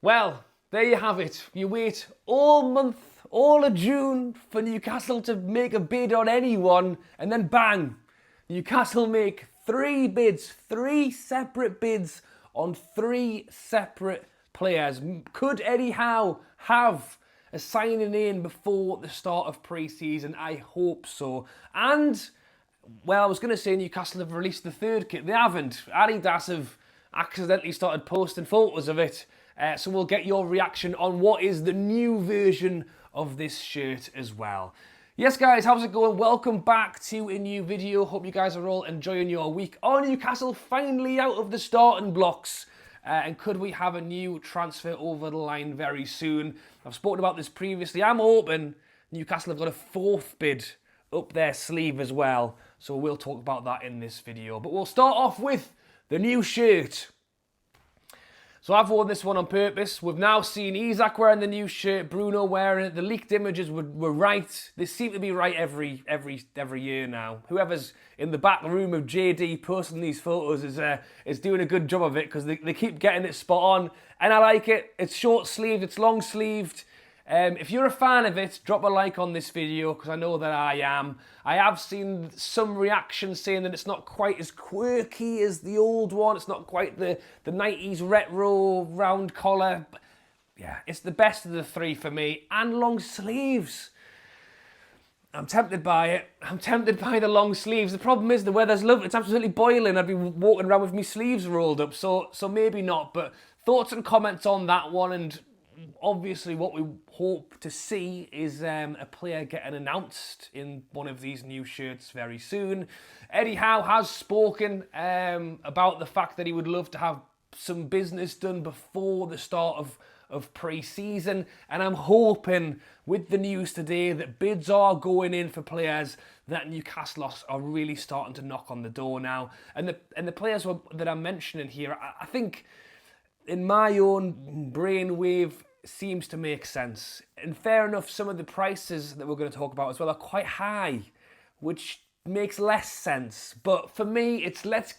Well, there you have it. You wait all month, all of June for Newcastle to make a bid on anyone, and then bang, Newcastle make three separate bids on three separate players. Could Eddie Howe have a signing in before the start of pre-season? I hope so. And, well, I was going to say Newcastle have released the third kit. They haven't. Adidas have accidentally started posting photos of it. So we'll get your reaction on what is the new version of this shirt as well. Yes, guys, how's it going? Welcome back to a new video. Hope you guys are all enjoying your week. Are Newcastle finally out of the starting blocks? And could we have a new transfer over the line very soon? I've spoken about this previously. I'm hoping Newcastle have got a fourth bid up their sleeve as well. So we'll talk about that in this video. But we'll start off with the new shirt. So I've worn this one on purpose. We've now seen Isak wearing the new shirt, Bruno wearing it. The leaked images were right. They seem to be right every year now. Whoever's in the back room of JD posting these photos is doing a good job of it because they keep getting it spot on. And I like it. It's short sleeved, it's long sleeved. If you're a fan of it, drop a like on this video because I know that I am. I have seen some reactions saying that it's not quite as quirky as the old one. It's not quite the 90s retro round collar. But yeah, it's the best of the three for me. And long sleeves. I'm tempted by it. I'm tempted by the long sleeves. The problem is the weather's lovely. It's absolutely boiling. I'd be walking around with my sleeves rolled up. So maybe not. But thoughts and comments on that one. And obviously what we hope to see is a player getting announced in one of these new shirts very soon. Eddie Howe has spoken about the fact that he would love to have some business done before the start of pre-season, and I'm hoping with the news today that bids are going in for players that Newcastle are really starting to knock on the door now. And the players that I'm mentioning here, I think in my own brainwave seems to make sense. And fair enough, some of the prices that we're going to talk about as well are quite high, which makes less sense. But for me, it's let's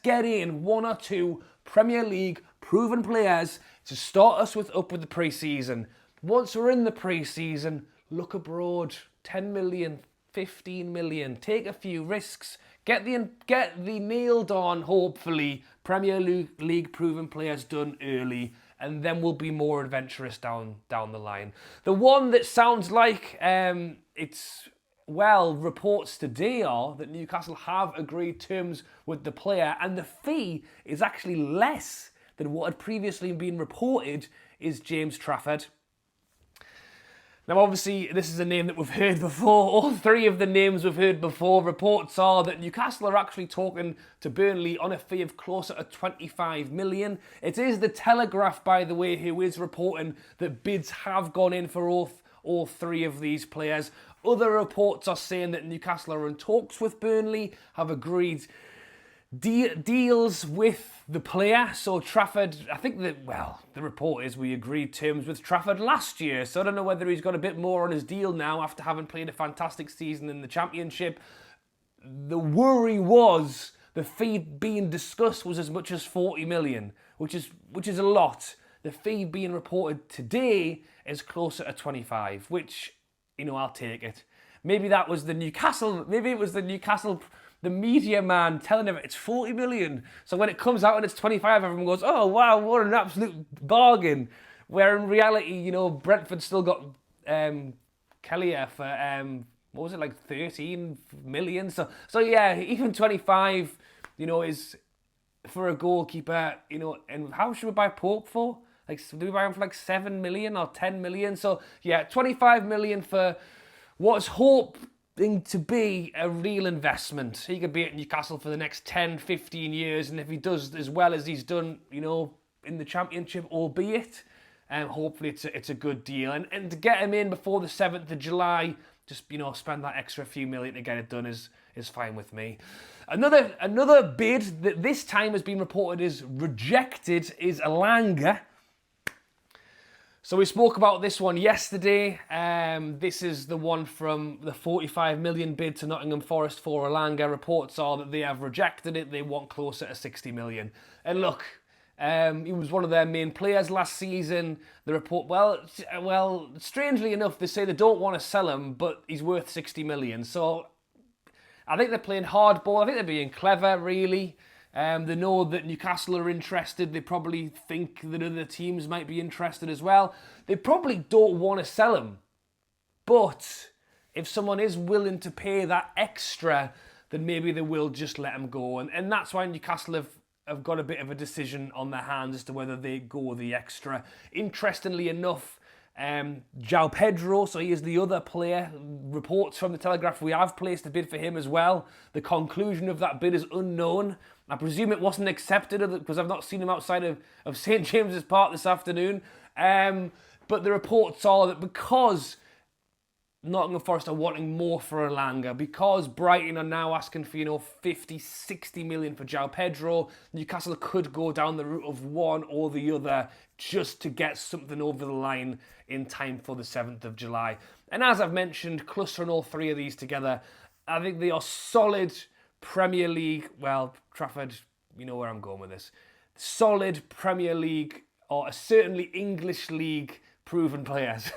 get in one or two Premier League proven players to start us up with the pre-season. Once we're in the pre-season, look abroad. 10 million, 15 million, take a few risks. Get the nailed on, hopefully, Premier League proven players done early, and then we'll be more adventurous down the line. The one that sounds like reports today are that Newcastle have agreed terms with the player, and the fee is actually less than what had previously been reported, is James Trafford. Now, obviously, this is a name that we've heard before. All three of the names we've heard before. Reports are that Newcastle are actually talking to Burnley on a fee of closer to 25 million. It is the Telegraph, by the way, who is reporting that bids have gone in for all three of these players. Other reports are saying that Newcastle are in talks with Burnley, have agreed deals with the player. So Trafford, I think the report is we agreed terms with Trafford last year. So I don't know whether he's got a bit more on his deal now after having played a fantastic season in the Championship. The worry was the fee being discussed was as much as 40 million, which is a lot. The fee being reported today is closer to 25, which, I'll take it. Maybe it was the Newcastle, the media man telling him it's 40 million. So when it comes out and it's 25, everyone goes, oh, wow, what an absolute bargain. Where in reality, Brentford still got Kellier for, 13 million? So yeah, even 25, is for a goalkeeper, and how should we buy Pope for? Do we buy him for 7 million or 10 million? So yeah, 25 million for what's hoping to be a real investment. He could be at Newcastle for the next 10, 15 years, and if he does as well as he's done, in the Championship, albeit, hopefully it's a good deal. And to get him in before the 7th of July, just, spend that extra few million to get it done is fine with me. Another bid that this time has been reported is rejected is Elanga. So we spoke about this one yesterday. This is the one from the 45 million bid to Nottingham Forest for Elanga. Reports are that they have rejected it. They want closer to 60 million. And look, He was one of their main players last season. The report, well, strangely enough, they say they don't want to sell him, but he's worth 60 million. So I think they're playing hardball. I think they're being clever, really. They know that Newcastle are interested. They probably think that other teams might be interested as well. They probably don't want to sell him. But if someone is willing to pay that extra, then maybe they will just let him go. And that's why Newcastle have got a bit of a decision on their hands as to whether they go the extra. Interestingly enough, João Pedro, so he is the other player. Reports from the Telegraph, we have placed a bid for him as well. The conclusion of that bid is unknown. I presume it wasn't accepted because I've not seen him outside of St James's Park this afternoon. But the reports are that because Nottingham Forest are wanting more for Elanga, because Brighton are now asking for 50, 60 million for João Pedro, Newcastle could go down the route of one or the other just to get something over the line in time for the 7th of July. And as I've mentioned, clustering all three of these together, I think they are solid Premier League, well, Trafford, you know where I'm going with this, solid Premier League, or certainly English League proven players.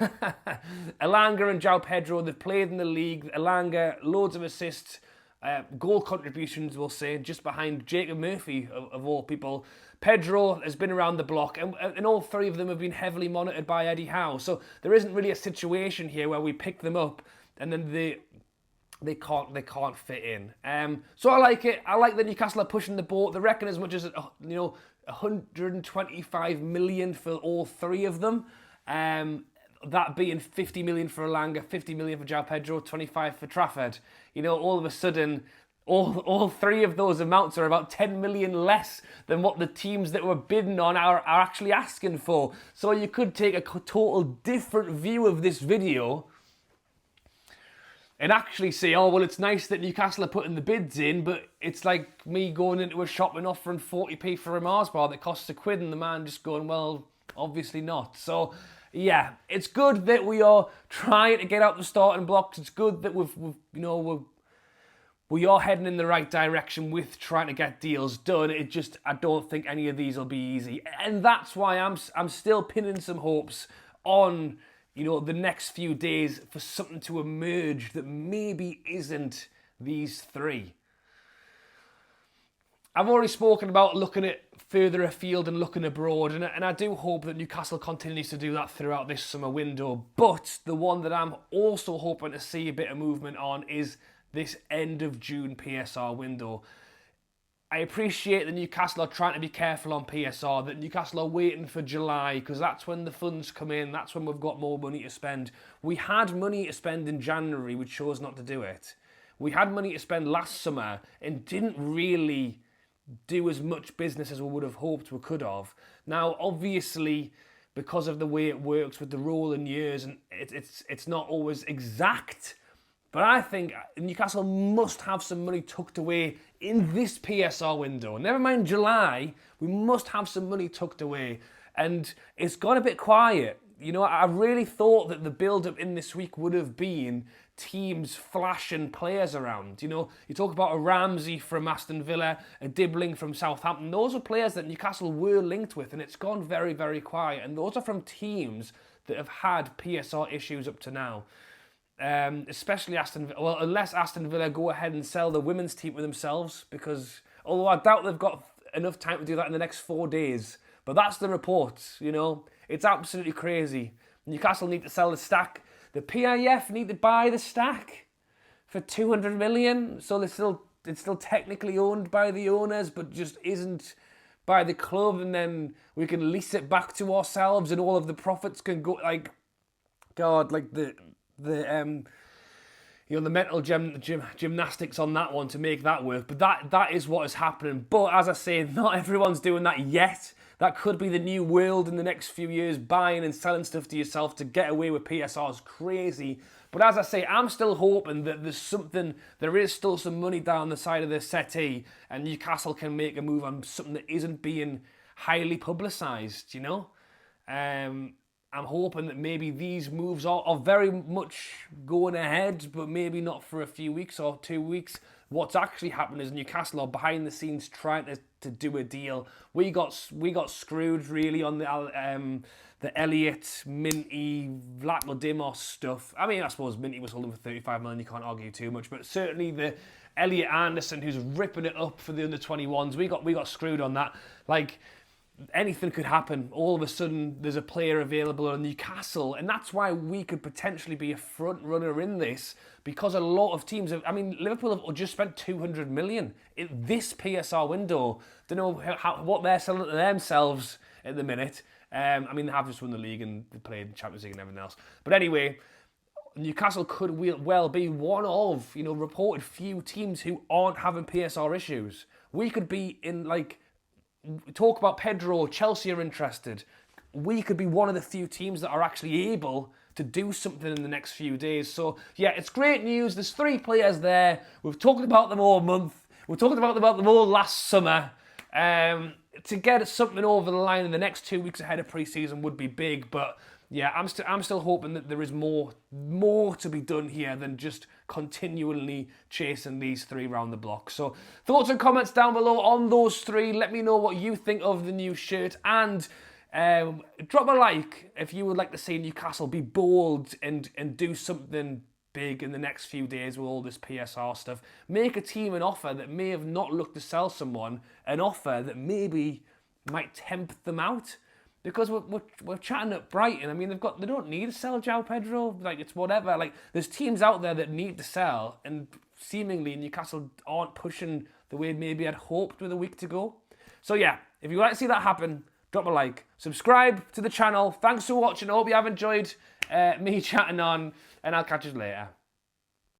Elanga and João Pedro, they've played in the league. Elanga, loads of assists, goal contributions, we'll say, just behind Jacob Murphy, of all people. Pedro has been around the block, and all three of them have been heavily monitored by Eddie Howe. So there isn't really a situation here where we pick them up and then they can't fit in. So I like it. I like that Newcastle are pushing the boat. They reckon as much as 125 million for all three of them. That being 50 million for Elanga, 50 million for João Pedro, 25 for Trafford. All of a sudden, all three of those amounts are about 10 million less than what the teams that were bidding on are actually asking for. So you could take a total different view of this video and actually say, oh, well, it's nice that Newcastle are putting the bids in, but it's like me going into a shop and offering 40p for a Mars bar that costs £1 and the man just going, well, obviously not. So, yeah, it's good that we are trying to get out the starting blocks. It's good that we are heading in the right direction with trying to get deals done. I don't think any of these will be easy. And that's why I'm still pinning some hopes on the next few days for something to emerge that maybe isn't these three. I've already spoken about looking at further afield and looking abroad, and I do hope that Newcastle continues to do that throughout this summer window. But the one that I'm also hoping to see a bit of movement on is this end of June PSR window. I appreciate that Newcastle are trying to be careful on PSR, that Newcastle are waiting for July because that's when the funds come in, that's when we've got more money to spend. We had money to spend in January, we chose not to do it. We had money to spend last summer and didn't really do as much business as we would have hoped we could have. Now, obviously, because of the way it works with the rolling years, and it's not always exact, but I think Newcastle must have some money tucked away in this PSR window. Never mind July, we must have some money tucked away. And it's gone a bit quiet. I really thought that the build-up in this week would have been teams flashing players around. You talk about a Ramsey from Aston Villa, a Dibbling from Southampton. Those are players that Newcastle were linked with, and it's gone very, very quiet. And those are from teams that have had PSR issues up to now. Especially Aston Villa. Well, unless Aston Villa go ahead and sell the women's team for themselves, because although I doubt they've got enough time to do that in the next 4 days. But that's the reports, It's absolutely crazy. Newcastle need to sell the stack. The PIF need to buy the stack for 200 million. So it's still technically owned by the owners, but just isn't by the club. And then we can lease it back to ourselves and all of the profits can go, the mental gymnastics on that one to make that work. But that is what is happening. But as I say, not everyone's doing that yet. That could be the new world in the next few years. Buying and selling stuff to yourself to get away with PSR is crazy. But as I say, I'm still hoping that there is still some money down the side of the settee and Newcastle can make a move on something that isn't being highly publicised, I'm hoping that maybe these moves are very much going ahead, but maybe not for a few weeks or 2 weeks. what's actually happened is Newcastle are behind the scenes trying to do a deal. We got screwed really on the Elliott, Minty, Vlatmodimos stuff. I mean, I suppose Minty was holding for 35 million. You can't argue too much, but certainly the Elliott Anderson, who's ripping it up for the under-21s, we got screwed on that. Like, anything could happen. All of a sudden, there's a player available in Newcastle, and that's why we could potentially be a front runner in this, because a lot of teams have, I mean, Liverpool have just spent 200 million in this PSR window. Don't know what they're selling to themselves at the minute. I mean, they have just won the league and they played Champions League and everything else. But anyway, Newcastle could well be one of, reported few teams who aren't having PSR issues. We could be in, like, talk about Pedro, Chelsea are interested. We could be one of the few teams that are actually able to do something in the next few days. So, yeah, it's great news. There's 3 players there. We've talked about them all month. We've talked about them all last summer. To get something over the line in the next 2 weeks ahead of pre-season would be big, but yeah, I'm still hoping that there is more to be done here than just continually chasing these 3 round the block. So thoughts and comments down below on those 3. Let me know what you think of the new shirt, and drop a like if you would like to see Newcastle be bold and do something big in the next few days with all this PSR stuff. Make a team an offer that may have not looked to sell someone, an offer that maybe might tempt them out. Because we're chatting at Brighton. I mean, they don't need to sell João Pedro. Like, it's whatever. Like, there's teams out there that need to sell, and seemingly Newcastle aren't pushing the way maybe I'd hoped with a week to go. So yeah, if you'd like to see that happen, drop a like, subscribe to the channel. Thanks for watching. I hope you have enjoyed me chatting on, and I'll catch you later.